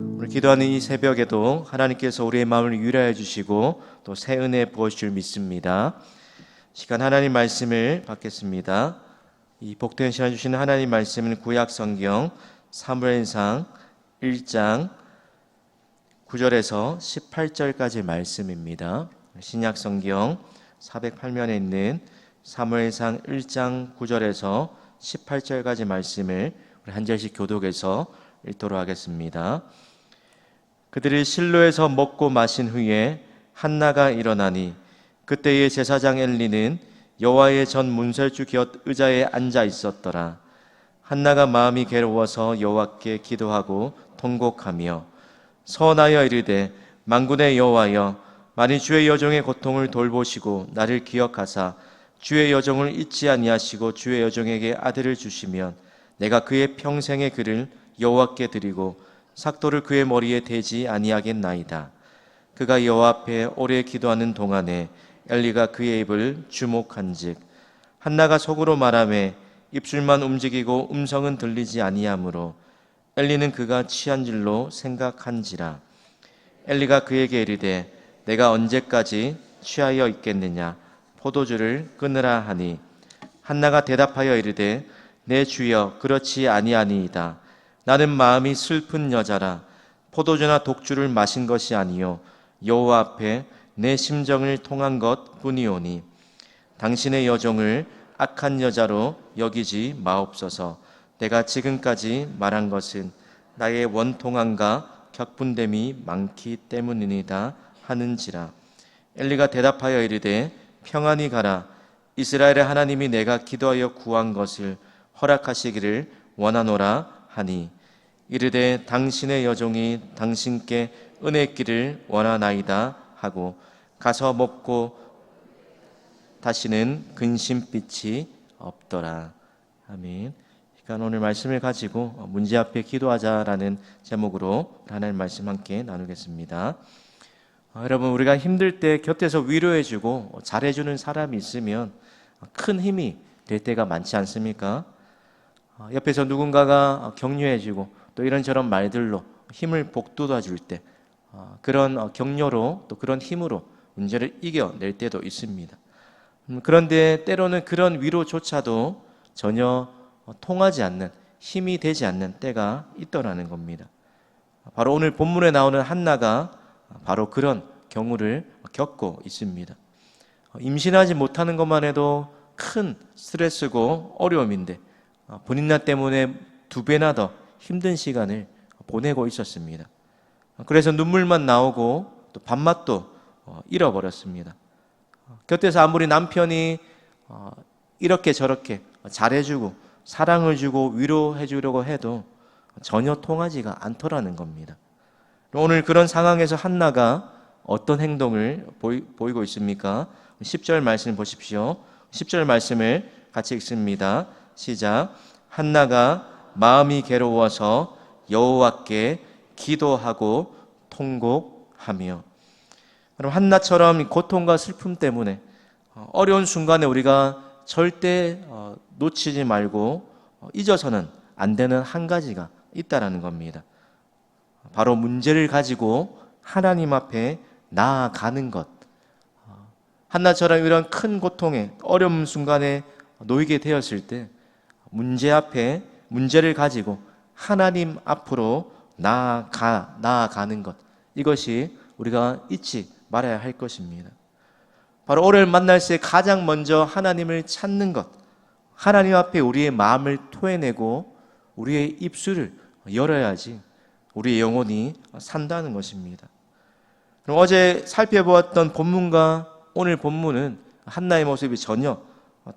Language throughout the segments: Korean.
오늘 기도하는 이 새벽에도 하나님께서 우리의 마음을 유라해 주시고 또 새 은혜 부어주실 줄 믿습니다. 시간 하나님 말씀을 받겠습니다. 이 복된 시간 주시는 하나님 말씀은 구약 성경 사무엘상 1장 9절에서 18절까지 말씀입니다. 신약 성경 408면에 있는 사무엘상 1장 9절에서 18절까지 말씀을 우리 한 절씩 교독해서 읽도록 하겠습니다. 그들이 실로에서 먹고 마신 후에 한나가 일어나니 그때의 제사장 엘리는 여호와의 전 문설주 곁 의자에 앉아 있었더라. 한나가 마음이 괴로워서 여호와께 기도하고 통곡하며 서원하여 이르되 만군의 여호와여, 만일 주의 여종의 고통을 돌보시고 나를 기억하사 주의 여종을 잊지 아니하시고 주의 여종에게 아들을 주시면 내가 그의 평생의 글을 여호와께 드리고 삭도를 그의 머리에 대지 아니하겠나이다. 그가 여호와 앞에 오래 기도하는 동안에 엘리가 그의 입을 주목한즉 한나가 속으로 말하매 입술만 움직이고 음성은 들리지 아니하므로 엘리는 그가 취한 줄로 생각한지라. 엘리가 그에게 이르되 내가 언제까지 취하여 있겠느냐, 포도주를 끊으라 하니 한나가 대답하여 이르되 내 주여, 그렇지 아니하니이다. 나는 마음이 슬픈 여자라. 포도주나 독주를 마신 것이 아니요 여호와 앞에 내 심정을 통한 것 뿐이오니 당신의 여종을 악한 여자로 여기지 마옵소서. 내가 지금까지 말한 것은 나의 원통함과 격분됨이 많기 때문이니다 하는지라. 엘리가 대답하여 이르되 평안히 가라. 이스라엘의 하나님이 내가 기도하여 구한 것을 허락하시기를 원하노라 하니 이르되 당신의 여종이 당신께 은혜 있기를 원하나이다 하고 가서 먹고 다시는 근심빛이 없더라. 아멘. 그러니까 오늘 말씀을 가지고 문제 앞에 기도하자라는 제목으로 하나님 말씀 함께 나누겠습니다. 여러분, 우리가 힘들 때 곁에서 위로해주고 잘해주는 사람이 있으면 큰 힘이 될 때가 많지 않습니까? 옆에서 누군가가 격려해주고 또 이런저런 말들로 힘을 북돋아줄 때 그런 격려로 또 그런 힘으로 문제를 이겨낼 때도 있습니다. 그런데 때로는 그런 위로조차도 전혀 통하지 않는, 힘이 되지 않는 때가 있더라는 겁니다. 바로 오늘 본문에 나오는 한나가 바로 그런 경우를 겪고 있습니다. 임신하지 못하는 것만 해도 큰 스트레스고 어려움인데 본인나 때문에 2배나 더 힘든 시간을 보내고 있었습니다. 그래서 눈물만 나오고 또 밥맛도 잃어버렸습니다. 곁에서 아무리 남편이 이렇게 저렇게 잘해주고 사랑을 주고 위로해 주려고 해도 전혀 통하지가 않더라는 겁니다. 오늘 그런 상황에서 한나가 어떤 행동을 보이고 있습니까? 10절 말씀 보십시오. 10절 말씀을 같이 읽습니다. 시작. 한나가 마음이 괴로워서 여호와께 기도하고 통곡하며. 그럼 한나처럼 고통과 슬픔 때문에 어려운 순간에 우리가 절대 놓치지 말고 잊어서는 안 되는 한 가지가 있다라는 겁니다. 바로 문제를 가지고 하나님 앞에 나아가는 것. 한나처럼 이런 큰 고통에 어려운 순간에 놓이게 되었을 때 문제 앞에 문제를 가지고 하나님 앞으로 나아가는 것, 이것이 우리가 잊지 말아야 할 것입니다. 바로 오늘 만날 때 가장 먼저 하나님을 찾는 것, 하나님 앞에 우리의 마음을 토해내고 우리의 입술을 열어야지 우리의 영혼이 산다는 것입니다. 그럼 어제 살펴보았던 본문과 오늘 본문은 한나의 모습이 전혀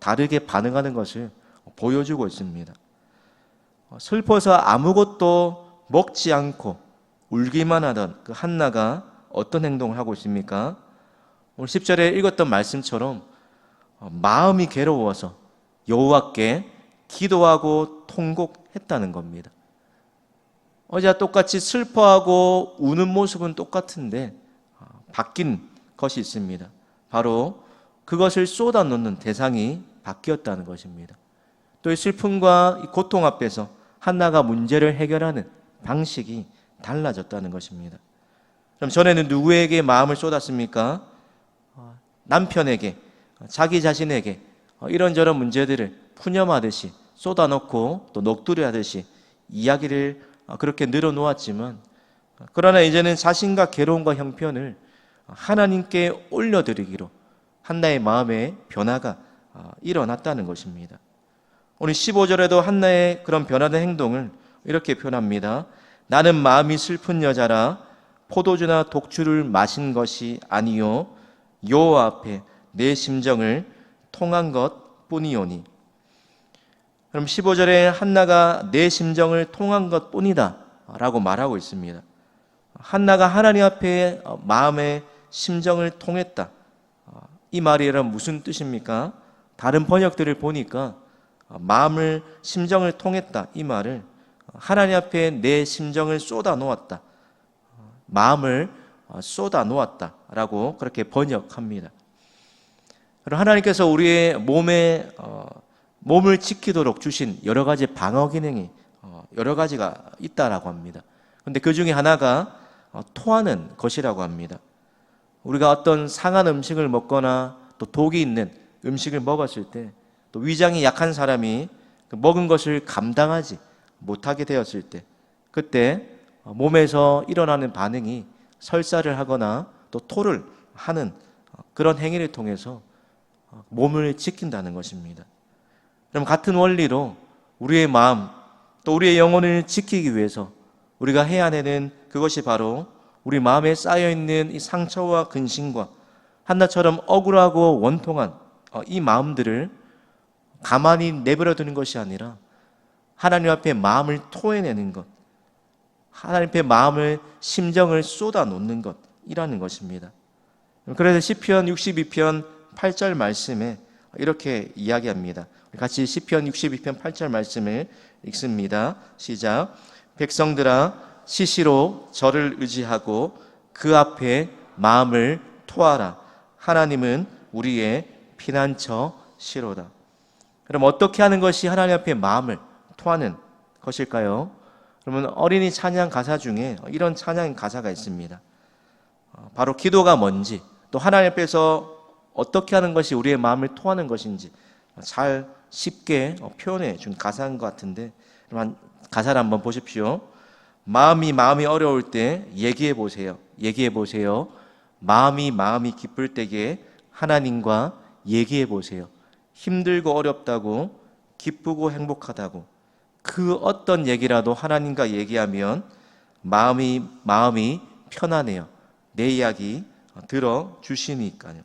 다르게 반응하는 것을 보여주고 있습니다. 슬퍼서 아무것도 먹지 않고 울기만 하던 그 한나가 어떤 행동을 하고 있습니까? 오늘 10절에 읽었던 말씀처럼 마음이 괴로워서 여호와께 기도하고 통곡했다는 겁니다. 어제와 똑같이 슬퍼하고 우는 모습은 똑같은데 바뀐 것이 있습니다. 바로 그것을 쏟아놓는 대상이 바뀌었다는 것입니다. 또 이 슬픔과 이 고통 앞에서 한나가 문제를 해결하는 방식이 달라졌다는 것입니다. 그럼 전에는 누구에게 마음을 쏟았습니까? 남편에게, 자기 자신에게 이런저런 문제들을 푸념하듯이 쏟아놓고 또 녹두리하듯이 이야기를 그렇게 늘어놓았지만, 그러나 이제는 자신과 괴로움과 형편을 하나님께 올려드리기로 한나의 마음의 변화가 일어났다는 것입니다. 오늘 15절에도 한나의 그런 변화된 행동을 이렇게 표현합니다. 나는 마음이 슬픈 여자라 포도주나 독주를 마신 것이 아니요 여호와 앞에 내 심정을 통한 것 뿐이오니. 그럼 15절에 한나가 내 심정을 통한 것 뿐이다 라고 말하고 있습니다. 한나가 하나님 앞에 마음의 심정을 통했다. 이 말이 무슨 뜻입니까? 다른 번역들을 보니까 마음을 심정을 통했다 이 말을 하나님 앞에 내 심정을 쏟아 놓았다, 마음을 쏟아 놓았다 라고 그렇게 번역합니다. 하나님께서 우리의 몸을 지키도록 주신 여러 가지 방어 기능이 여러 가지가 있다라고 합니다. 그런데 그 중에 하나가 토하는 것이라고 합니다. 우리가 어떤 상한 음식을 먹거나 또 독이 있는 음식을 먹었을 때, 또 위장이 약한 사람이 먹은 것을 감당하지 못하게 되었을 때, 그때 몸에서 일어나는 반응이 설사를 하거나 또 토를 하는 그런 행위를 통해서 몸을 지킨다는 것입니다. 그럼 같은 원리로 우리의 마음 또 우리의 영혼을 지키기 위해서 우리가 해야 하는 그것이 바로 우리 마음에 쌓여있는 이 상처와 근심과 한나처럼 억울하고 원통한 이 마음들을 가만히 내버려 두는 것이 아니라 하나님 앞에 마음을 토해내는 것, 하나님 앞에 마음을, 심정을 쏟아 놓는 것이라는 것입니다. 그래서 시편 62편 8절 말씀에 이렇게 이야기합니다. 같이 시편 62편 8절 말씀을 읽습니다. 시작. 백성들아 시시로 저를 의지하고 그 앞에 마음을 토하라. 하나님은 우리의 피난처시로다. 그럼 어떻게 하는 것이 하나님 앞에 마음을 토하는 것일까요? 그러면 어린이 찬양 가사 중에 이런 찬양 가사가 있습니다. 바로 기도가 뭔지, 또 하나님 앞에서 어떻게 하는 것이 우리의 마음을 토하는 것인지 잘 쉽게 표현해 준 가사인 것 같은데, 가사를 한번 보십시오. 마음이 어려울 때 얘기해 보세요. 얘기해 보세요. 마음이 기쁠 때에 하나님과 얘기해 보세요. 힘들고 어렵다고, 기쁘고 행복하다고, 그 어떤 얘기라도 하나님과 얘기하면 마음이 편안해요. 내 이야기 들어주시니까요.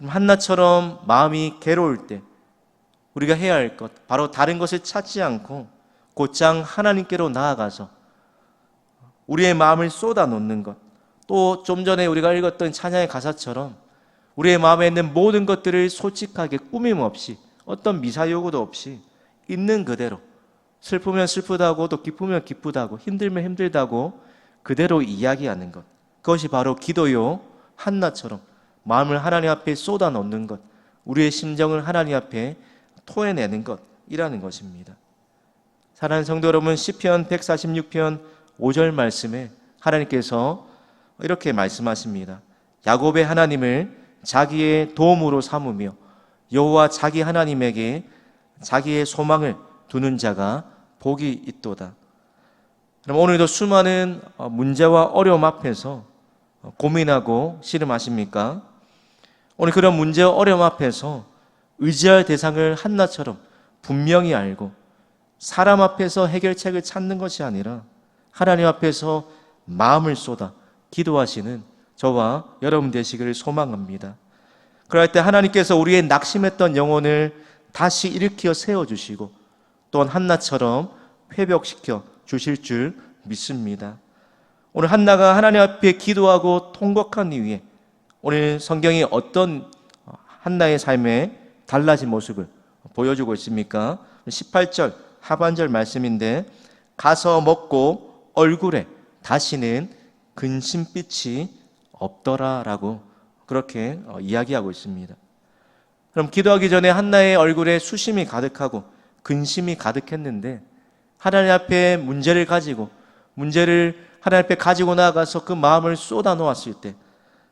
한나처럼 마음이 괴로울 때 우리가 해야 할 것, 바로 다른 것을 찾지 않고 곧장 하나님께로 나아가서 우리의 마음을 쏟아놓는 것, 또 좀 전에 우리가 읽었던 찬양의 가사처럼 우리의 마음에 있는 모든 것들을 솔직하게 꾸밈 없이, 어떤 미사요구도 없이 있는 그대로, 슬프면 슬프다고, 또 기쁘면 기쁘다고, 힘들면 힘들다고 그대로 이야기하는 것, 그것이 바로 기도요. 한나처럼 마음을 하나님 앞에 쏟아놓는 것, 우리의 심정을 하나님 앞에 토해내는 것이라는 것입니다. 사랑하는 성도 여러분, 시편 146편 5절 말씀에 하나님께서 이렇게 말씀하십니다. 야곱의 하나님을 자기의 도움으로 삼으며 여호와 자기 하나님에게 자기의 소망을 두는 자가 복이 있도다. 그럼 오늘도 수많은 문제와 어려움 앞에서 고민하고 씨름하십니까? 오늘 그런 문제와 어려움 앞에서 의지할 대상을 한나처럼 분명히 알고 사람 앞에서 해결책을 찾는 것이 아니라 하나님 앞에서 마음을 쏟아 기도하시는 저와 여러분 되시기를 소망합니다. 그럴 때 하나님께서 우리의 낙심했던 영혼을 다시 일으켜 세워주시고 또한 한나처럼 회복시켜 주실 줄 믿습니다. 오늘 한나가 하나님 앞에 기도하고 통곡한 이후에 오늘 성경이 어떤 한나의 삶에 달라진 모습을 보여주고 있습니까? 18절 하반절 말씀인데, 가서 먹고 얼굴에 다시는 근심빛이 없더라 라고 그렇게 이야기하고 있습니다. 그럼 기도하기 전에 한나의 얼굴에 수심이 가득하고 근심이 가득했는데 하나님 앞에 문제를 가지고 문제를 하나님 앞에 가지고 나아가서 그 마음을 쏟아 놓았을 때,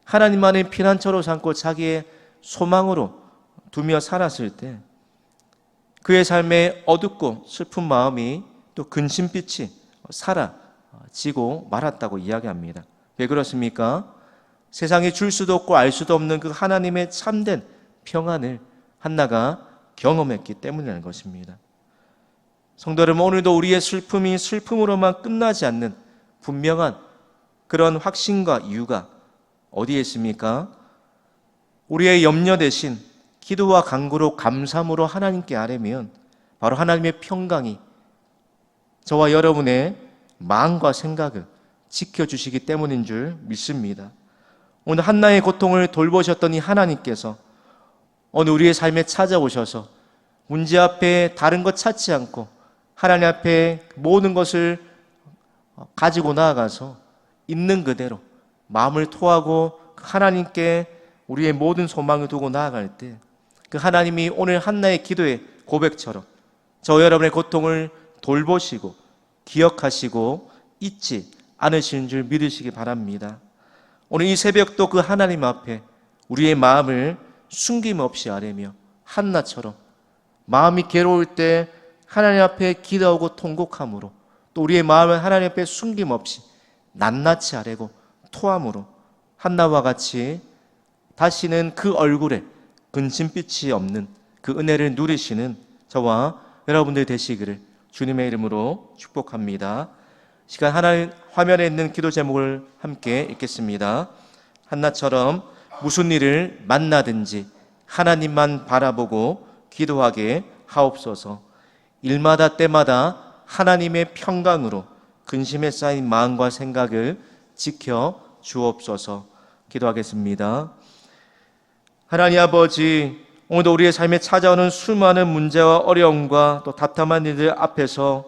하나님만의 피난처로 삼고 자기의 소망으로 두며 살았을 때, 그의 삶에 어둡고 슬픈 마음이 또 근심빛이 사라지고 말았다고 이야기합니다. 왜 그렇습니까? 세상이 줄 수도 없고 알 수도 없는 그 하나님의 참된 평안을 한나가 경험했기 때문이라는 것입니다. 성도 여러분, 오늘도 우리의 슬픔이 슬픔으로만 끝나지 않는 분명한 그런 확신과 이유가 어디에 있습니까? 우리의 염려 대신 기도와 간구로 감사함으로 하나님께 아뢰면 바로 하나님의 평강이 저와 여러분의 마음과 생각을 지켜주시기 때문인 줄 믿습니다. 오늘 한나의 고통을 돌보셨던 이 하나님께서 오늘 우리의 삶에 찾아오셔서 문제 앞에 다른 것 찾지 않고 하나님 앞에 모든 것을 가지고 나아가서 있는 그대로 마음을 토하고 하나님께 우리의 모든 소망을 두고 나아갈 때 그 하나님이 오늘 한나의 기도의 고백처럼 저 여러분의 고통을 돌보시고 기억하시고 잊지 않으시는 줄 믿으시기 바랍니다. 오늘 이 새벽도 그 하나님 앞에 우리의 마음을 숨김없이 아뢰며 한나처럼 마음이 괴로울 때 하나님 앞에 기도하고 통곡함으로 또 우리의 마음을 하나님 앞에 숨김없이 낱낱이 아뢰고 토함으로 한나와 같이 다시는 그 얼굴에 근심빛이 없는 그 은혜를 누리시는 저와 여러분들 되시기를 주님의 이름으로 축복합니다. 시간 하나님 화면에 있는 기도 제목을 함께 읽겠습니다. 한나처럼 무슨 일을 만나든지 하나님만 바라보고 기도하게 하옵소서. 일마다 때마다 하나님의 평강으로 근심에 쌓인 마음과 생각을 지켜 주옵소서. 기도하겠습니다. 하나님 아버지, 오늘도 우리의 삶에 찾아오는 수많은 문제와 어려움과 또 답답한 일들 앞에서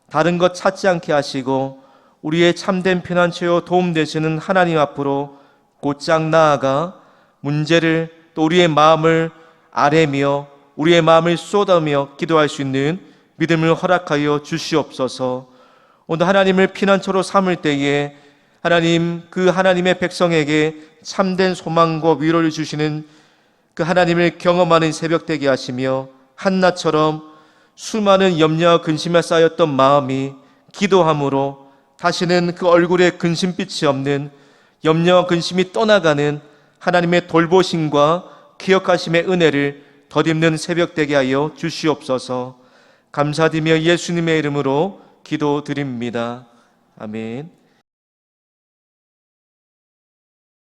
다른 것 찾지 않게 하시고 우리의 참된 피난처요 도움 되시는 하나님 앞으로 곧장 나아가 문제를 또 우리의 마음을 아뢰며 우리의 마음을 쏟아며 기도할 수 있는 믿음을 허락하여 주시옵소서. 오늘 하나님을 피난처로 삼을 때에 하나님, 그 하나님의 백성에게 참된 소망과 위로를 주시는 그 하나님을 경험하는 새벽 되게 하시며 한나처럼 수많은 염려와 근심에 쌓였던 마음이 기도함으로 다시는 그 얼굴에 근심빛이 없는 염려와 근심이 떠나가는 하나님의 돌보심과 기억하심의 은혜를 덧입는 새벽 되게 하여 주시옵소서. 감사드리며 예수님의 이름으로 기도드립니다. 아멘.